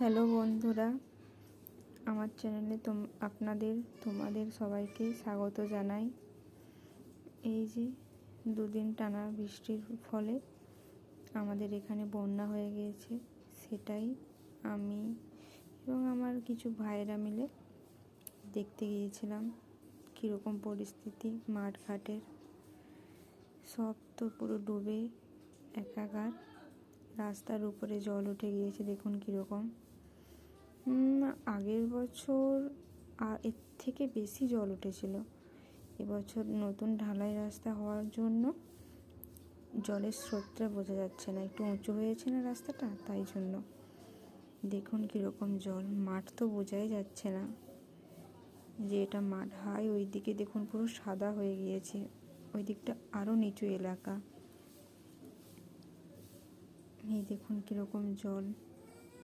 Hello বন্ধুরা, আমার চ্যানেলে তোমাদের সবাইকে স্বাগত জানাই। এই যে দুদিন টানা বৃষ্টির ফলে আমাদের এখানে বন্যা হয়ে গিয়েছে, সেটাই আমি এবং আমার কিছু ভাইয়েরা মিলে দেখতে গিয়েছিলাম। কীরকম পরিস্থিতি মাঠঘাটের, সব তো পুরো ডুবে একাকার। রাস্তার উপরে জল উঠে গিয়েছে, দেখুন কীরকম। আগের বছর এর থেকে বেশি জল উঠেছিল। এবছর নতুন ঢালাই রাস্তা হওয়ার জন্য জলের স্রোতটা বোঝা যাচ্ছে না, একটু উঁচু হয়েছে না রাস্তাটা, তাই জন্য দেখুন কীরকম জল। মাঠ তো বোঝাই যাচ্ছে না যে এটা মাঠ। হাই ওই দিকে দেখুন পুরো সাদা হয়ে গিয়েছে, ওই দিকটা আরও নিচু এলাকা। এই দেখুন কীরকম জল।